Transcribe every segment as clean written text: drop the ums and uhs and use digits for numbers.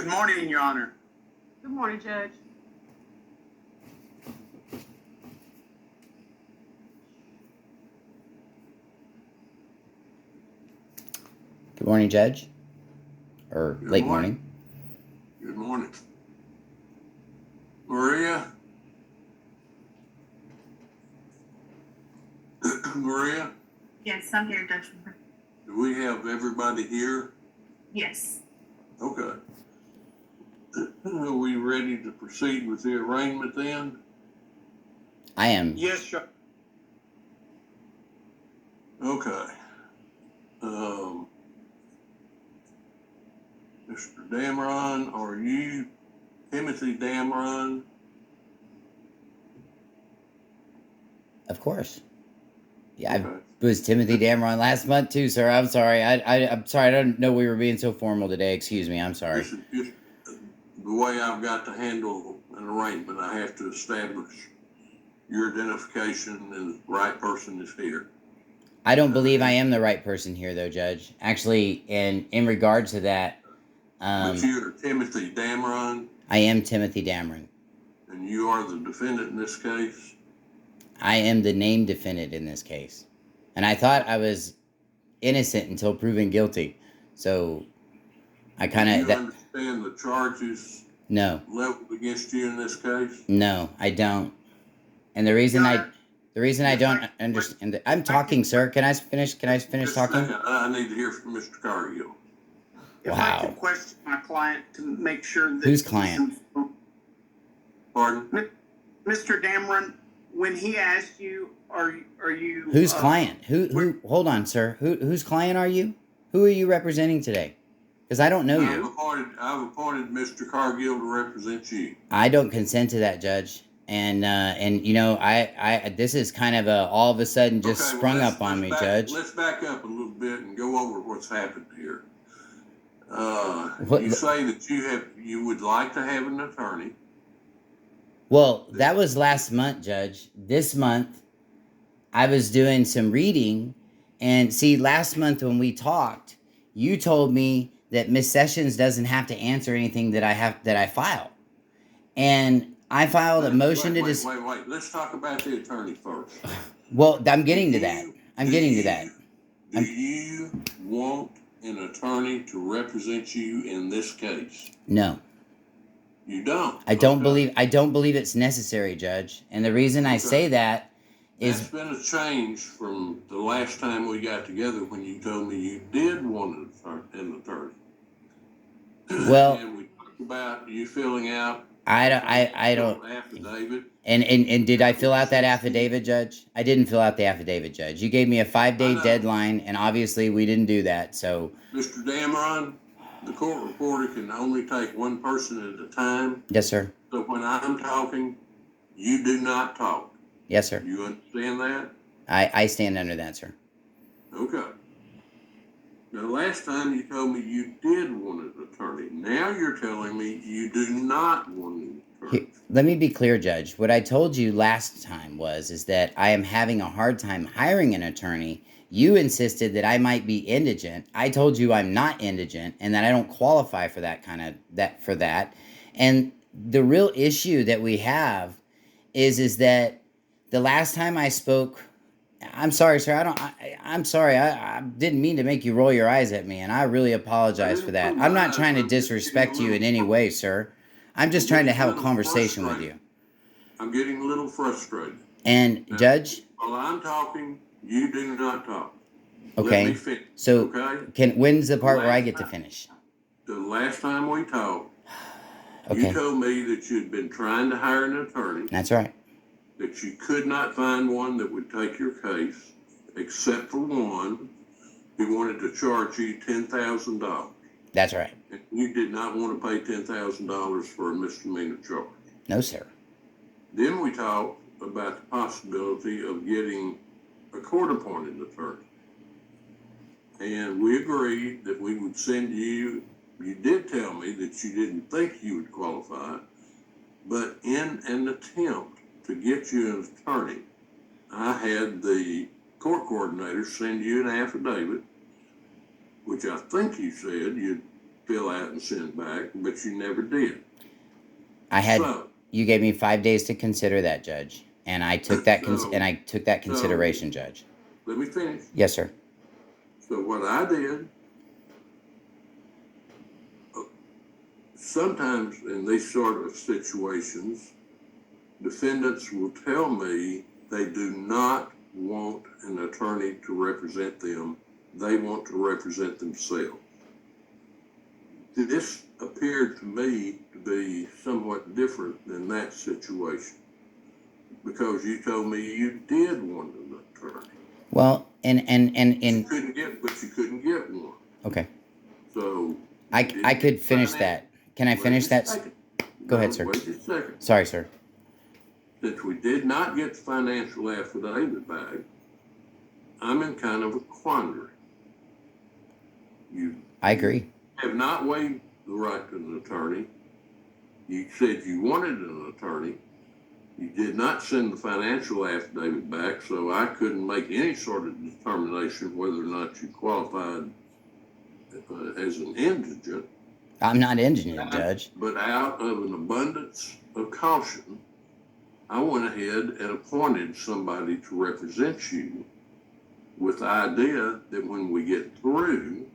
Good morning, Your Honor. Good morning, Judge. Good morning, Judge. Or Good late morning. morning. Good morning. Maria? Maria, Yes, I'm here, Judge. do we have everybody here? Yes. Okay. Are we ready to proceed with the arraignment then? I am. Yes, Your Okay. Mr. Damron, are you Timothy Damron? Of course. Yeah, Okay. I was Timothy Damron last month too, sir. I'm sorry. I'm sorry. I don't know we were being so formal today. Excuse me. I'm sorry. This is just the way I've got to handle an arraignment. I have to establish your identification and the right person is here. I don't believe I am the right person here, though, Judge. Actually, and in regards to that, But you're Timothy Damron, I am Timothy Damron. and you are the defendant in this case. I am the named defendant in this case. And I thought I was innocent until proven guilty. So I kind Do of... you understand the charges No. leveled against you in this case? No, I don't. And the reason I don't understand... I'm talking, sir. Can I finish? Can I finish Just a talking? second. I need to hear from Mr. Cargill. If I could question my client to make sure that... Whose client? Pardon? Mr. Damron, when he asked you, are you... Whose client? Who, hold on, sir. Whose client are you? Who are you representing today? Because I don't know you. I've appointed Mr. Cargill to represent you. I don't consent to that, Judge. And you know, I this is kind of all of a sudden just Okay, well, sprung up on me, Judge. Let's back up a little bit and go over what's happened here. What- You say that you would like to have an attorney. Well, that was last month, Judge. This month, I was doing some reading, and see, last month when we talked, you told me that Miss Sessions doesn't have to answer anything that I file, and I filed a motion to dis. Wait. Let's talk about the attorney first. Well, I'm getting to that. Do you want an attorney to represent you in this case? No. You don't. I don't believe it's necessary, Judge. And the reason I say that is That's been a change from the last time we got together when you told me you did want an attorney. Well, and we talked about you filling out I don't affidavit. And did I fill out that affidavit, Judge? I didn't fill out the affidavit, Judge. You gave me a 5-day deadline, and obviously we didn't do that. So, Mr. Damron, the court reporter can only take one person at a time. yes, sir. So when I'm talking, you do not talk. Yes, sir. You understand that? I stand under that, sir. Okay. Now, last time you told me you did want an attorney. Now you're telling me you do not want an attorney. Let me be clear, Judge. What I told you last time is that I am having a hard time hiring an attorney. You insisted that I might be indigent. I told you I'm not indigent and that I don't qualify for that for that. And the real issue that we have is that the last time I spoke, I'm sorry, sir. I'm sorry. I didn't mean to make you roll your eyes at me, and I really apologize for that. I'm not trying to disrespect you in any way, sir. I'm just trying to have a conversation with you. I'm getting a little frustrated. And Now, Judge, while I'm talking, you do not talk. okay. Let me finish, So okay? when's the part where I get to finish? The last time we talked, Okay. you told me that you'd been trying to hire an attorney, That's right. that you could not find one that would take your case, except for one who wanted to charge you $10,000. That's right. And you did not want to pay $10,000 for a misdemeanor charge. No, sir. Then we talked about the possibility of getting a court-appointed attorney. And we agreed that we would send you did tell me that you didn't think you would qualify, but in an attempt to get you an attorney, I had the court coordinator send you an affidavit, which I think you said you'd fill out and send back, but you never did. So, You gave me 5 days to consider that, Judge, and I took that So- consideration, Judge. let me finish. Yes, sir. So what I did, sometimes in these sort of situations, defendants will tell me they do not want an attorney to represent them. They want to represent themselves. This appeared to me to be somewhat different than that situation, because you told me you did want an attorney. Well, You couldn't get one. okay. So I could finish that. Can I finish that? Go ahead, sir. Wait just a second. Sorry, sir. Since we did not get the financial affidavit back, I'm in kind of a quandary. You I agree. have not waived the right to an attorney. You said you wanted an attorney. You did not send the financial affidavit back, so I couldn't make any sort of determination whether or not you qualified as an indigent. I'm not indigent, Judge. But out of an abundance of caution, I went ahead and appointed somebody to represent you, with the idea that when we get through,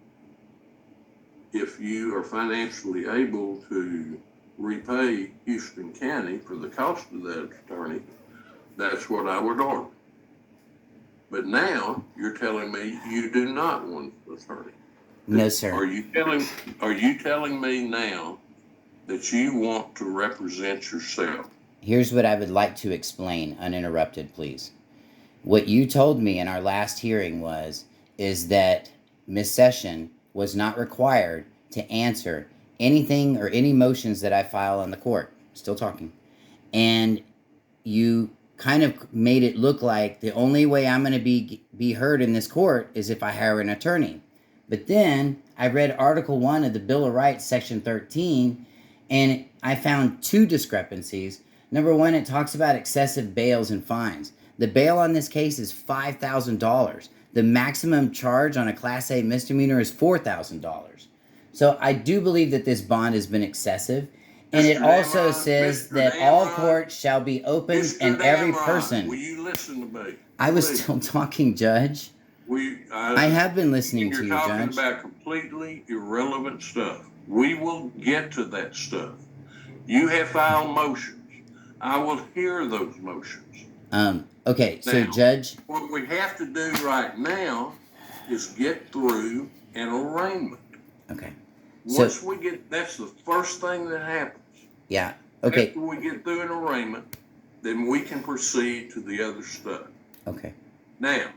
if you are financially able to repay Houston County for the cost of that attorney, that's what I would order. But now you're telling me you do not want an attorney. No, sir. Are you telling me now that you want to represent yourself? Here's what I would like to explain, uninterrupted, please. What you told me in our last hearing is that Miss Session was not required to answer anything or any motions that I file on the court. Still talking. And you kind of made it look like the only way I'm going to be heard in this court is if I hire an attorney. But then I read Article 1 of the Bill of Rights, Section 13, and I found two discrepancies. Number one, it talks about excessive bails and fines. The bail on this case is $5,000. The maximum charge on a Class A misdemeanor is $4,000. So I do believe that this bond has been excessive. And it also says that all courts shall be open and every person. Will you listen to me? I was still talking, Judge. I have been listening to you, Judge. You're talking about completely irrelevant stuff. We will get to that stuff. You have filed motions. I will hear those motions. Okay, so now, Judge. What we have to do right now is get through an arraignment. Okay. Once we get, that's the first thing that happens. Yeah. Okay. After we get through an arraignment, then we can proceed to the other stuff. Okay. Now,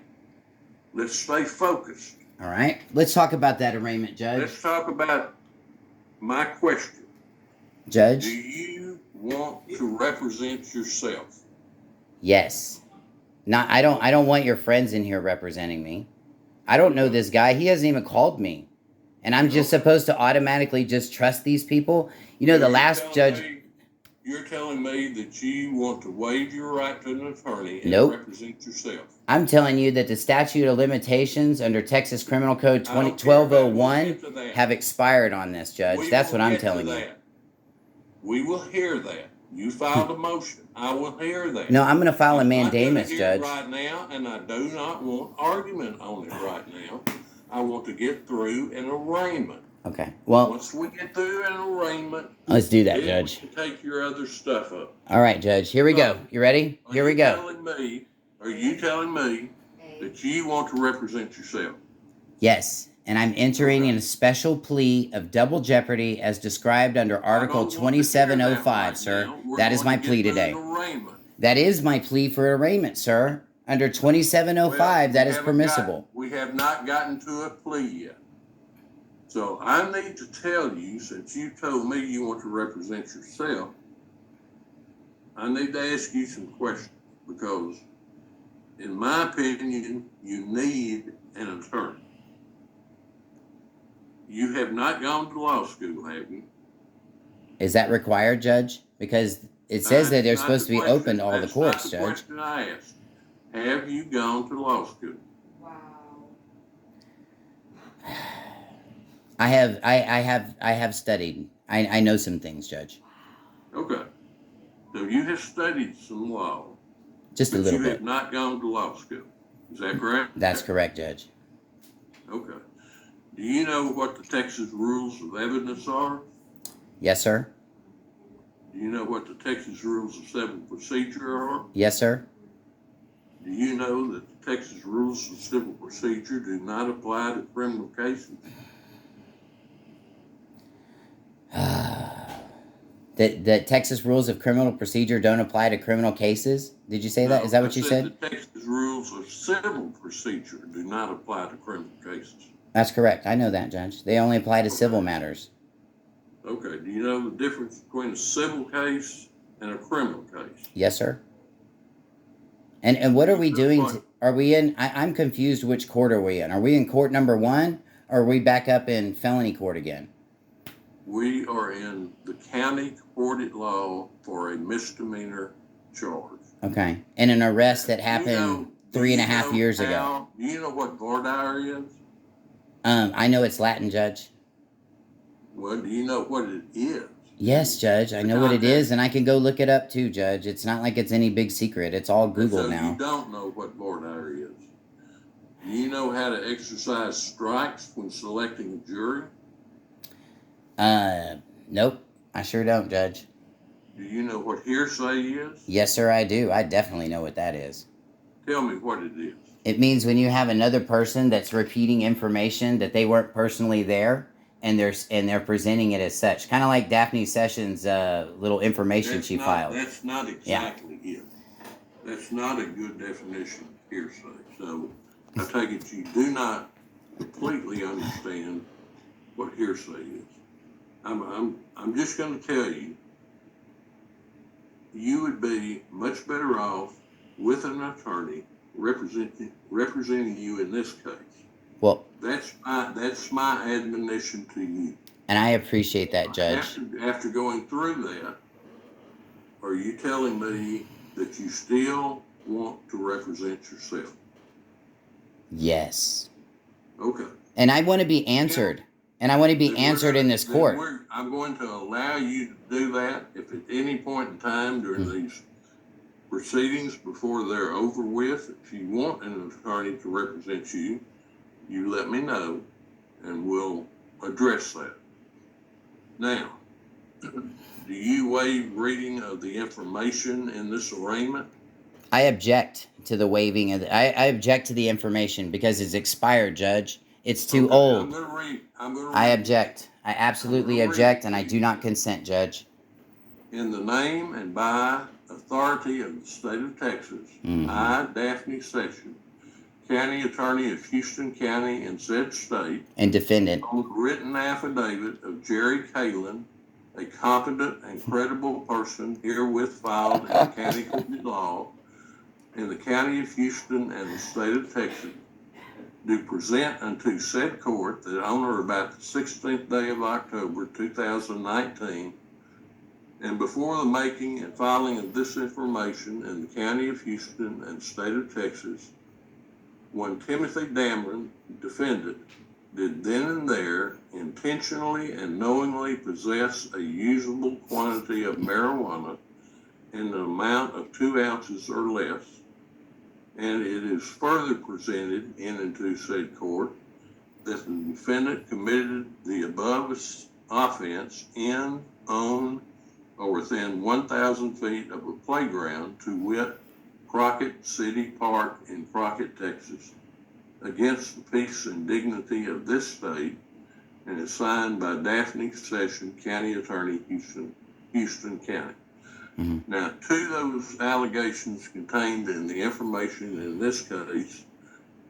let's stay focused. All right. Let's talk about that arraignment, Judge. Let's talk about my question. Judge? Do you want to represent yourself? Yes. I don't want your friends in here representing me. I don't know this guy. He hasn't even called me. And I'm just supposed to automatically just trust these people? You know, the last judge... You're telling me that you want to waive your right to an attorney and Nope. represent yourself. I'm telling you that the statute of limitations under Texas Criminal Code 1201 have expired on this, Judge. That's what I'm telling you. We will hear that. You filed a motion. I will hear that. No, I'm going to file a mandamus, Judge. Right now, and I do not want argument on it right now. I want to get through an arraignment. Okay. Well, once we get through an arraignment, let's do that, Judge. We can take your other stuff up. All right, Judge. Here we go. You ready? Here we go. Are you telling me that you want to represent yourself? Yes. And I'm entering in a special plea of double jeopardy as described under Article 2705, sir. That is my plea today. That is my plea for arraignment, sir. Under 2705, that is permissible. We have not gotten to a plea yet. So I need to tell you, since you told me you want to represent yourself, I need to ask you some questions, because in my opinion, you need an attorney. You have not gone to law school, have you? Is that required, Judge? Because it says that they're supposed to be open to all the courts, Judge. That's not the question I asked. Have you gone to law school? Wow. I have studied. I know some things, Judge. Okay. So you have studied some law, Just a but little you have bit. not gone to law school. Is that correct? That's correct, Judge. Okay. Do you know what the Texas rules of evidence are? Yes, sir. Do you know what the Texas rules of civil procedure are? Yes, sir. Do you know that the Texas rules of civil procedure do not apply to criminal cases? The Texas rules of criminal procedure don't apply to criminal cases? Did you say that? Is No, that I what you said said? the Texas rules of civil procedure do not apply to criminal cases. That's correct. I know that, Judge. They only apply to civil Okay. matters. Okay. Do you know the difference between a civil case and a criminal case? Yes, sir. And what are we doing? What? Are we in? I'm confused. Which court are we in? Are we in court number 1, or are we back up in felony court again? We are in the county court at law for a misdemeanor charge. Okay. And an arrest that Do happened do 3.5 years ago. how, do you know what voir dire is? I know it's Latin, Judge. Well, do you know what it is? Yes, Judge. I know what it is, and I can go look it up too, Judge. It's not like it's any big secret. It's all Google So now. you don't know what voir dire is. Do you know how to exercise strikes when selecting a jury? Nope. I sure don't, Judge. Do you know what hearsay is? Yes, sir, I do. I definitely know what that is. Tell me what it is. It means when you have another person that's repeating information that they weren't personally there, and they're presenting it as such, kind of like Daphne Sessions' little information she filed. That's not exactly it. That's not a good definition of hearsay. So I take it you do not completely understand what hearsay is. I'm just going to tell you, you would be much better off with an attorney representing you in this case. Well, that's my admonition to you. And I appreciate that, Judge. After going through that, are you telling me that you still want to represent yourself? Yes. Okay. And I want to be answered. And I want to be answered in this court. I'm going to allow you to do that if at any point in time during these proceedings before they're over with, if you want an attorney to represent you, you let me know and we'll address that. Now, do you waive reading of the information in this arraignment? I object to the waiving of I object to the information because it's expired, Judge. It's too old. I'm going to read. I object. I absolutely object, and I do not consent, Judge. In the name and by authority of the state of Texas, I, Daphne Sessions, County Attorney of Houston County and said state, and defendant, on the written affidavit of Jerry Kalin, a competent and credible person herewith filed in the county court of law in the county of Houston and the state of Texas, do present unto said court that on or about the 16th day of October 2019, and before the making and filing of this information in the county of Houston and state of Texas, one Timothy Dameron, defendant, did then and there intentionally and knowingly possess a usable quantity of marijuana in an amount of 2 ounces or less, and it is further presented in and to said court that the defendant committed the above offense in, on, or within 1,000 feet of a playground, to wit, Crockett City Park in Crockett, Texas, against the peace and dignity of this state, and is signed by Daphne Sessions, County Attorney, Houston County. Now, to those allegations contained in the information in this case,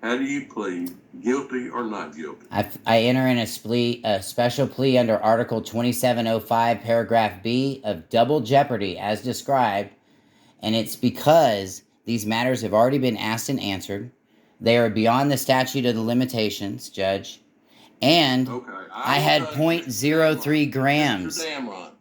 how do you plead, guilty or not guilty? I enter in a special plea under Article 2705, Paragraph B of double jeopardy as described, and it's because these matters have already been asked and answered. They are beyond the statute of the limitations, Judge, and I had 0.03 grams. Mr. Damron,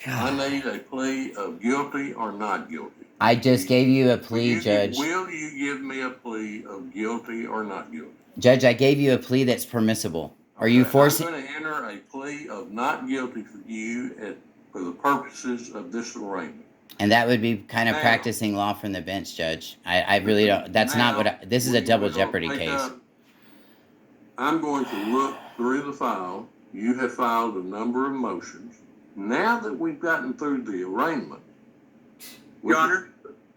I need a plea of guilty or not guilty. I just gave you a plea, Judge. Will you give me a plea of guilty or not guilty? Judge, I gave you a plea that's permissible. Are you Okay, forcing? I'm gonna enter a plea of not guilty for you for the purposes of this arraignment. And that would be kind of Now- practicing law from the bench, Judge. I really don't. That's not what. This is a we double will jeopardy take case. I'm going to look through the file. You have filed a number of motions. Now that we've gotten through the arraignment. Your Honor,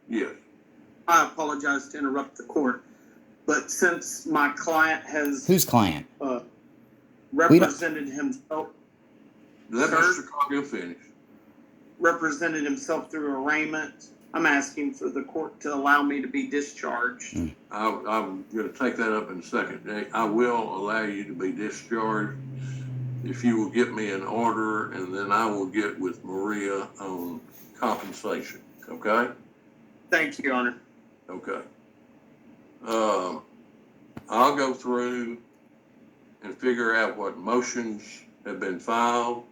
Yes. I apologize to interrupt the court, but since my client has Whose client? represented himself, Let Sir? Mr. Crockett finish. represented himself through arraignment, I'm asking for the court to allow me to be discharged. I'm going to take that up in a second. I will allow you to be discharged if you will get me an order, and then I will get with Maria on compensation. Okay? Thank you, Your Honor. Okay. I'll go through and figure out what motions have been filed.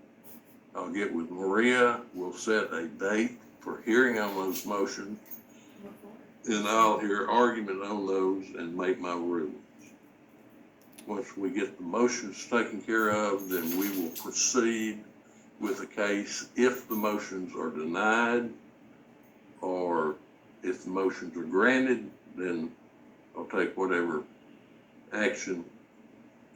I'll get with Maria. We'll set a date for hearing on those motions. And I'll hear argument on those and make my rulings. Once we get the motions taken care of, then we will proceed with the case. If the motions are denied, or if the motions are granted, then I'll take whatever action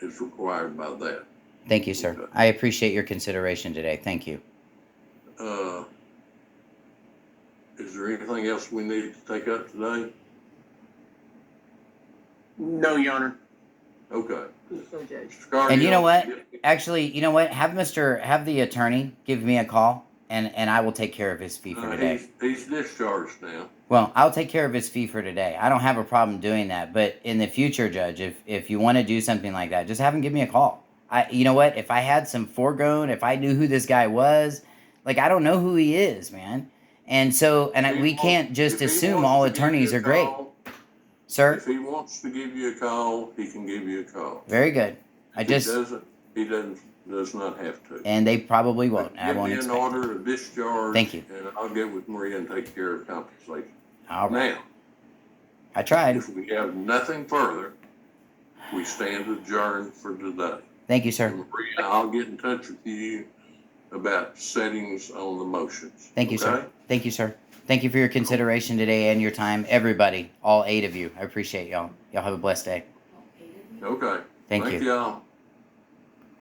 is required by that. Thank you, sir. Okay. I appreciate your consideration today. Thank you. Is there anything else we need to take up today? No, Your Honor. Okay. So, And you know what? Scargill, Actually, you know what? Have the attorney give me a call, and I will take care of his fee for today. he's discharged now. Well, I'll take care of his fee for today. I don't have a problem doing that. But in the future, Judge, if you want to do something like that, just have him give me a call. You know what? If I had some foregone, if I knew who this guy was, like I don't know who he is, man. And so, we can't just assume all attorneys are great, sir. If he wants to give you a call, he can give you a call. Very good. He does not have to. And they probably won't. I Give won't me an expect it. order of discharge. Thank you. And I'll get with Maria and take care of compensation. All right. Now, I tried. if we have nothing further, we stand adjourned for today. Thank you, sir. And Maria, I'll get in touch with you about settings on the motions. Thank you, okay? sir. Thank you, sir. Thank you for your consideration today and your time. Everybody, all 8 of you. I appreciate y'all. Y'all have a blessed day. Okay. Thank you. y'all.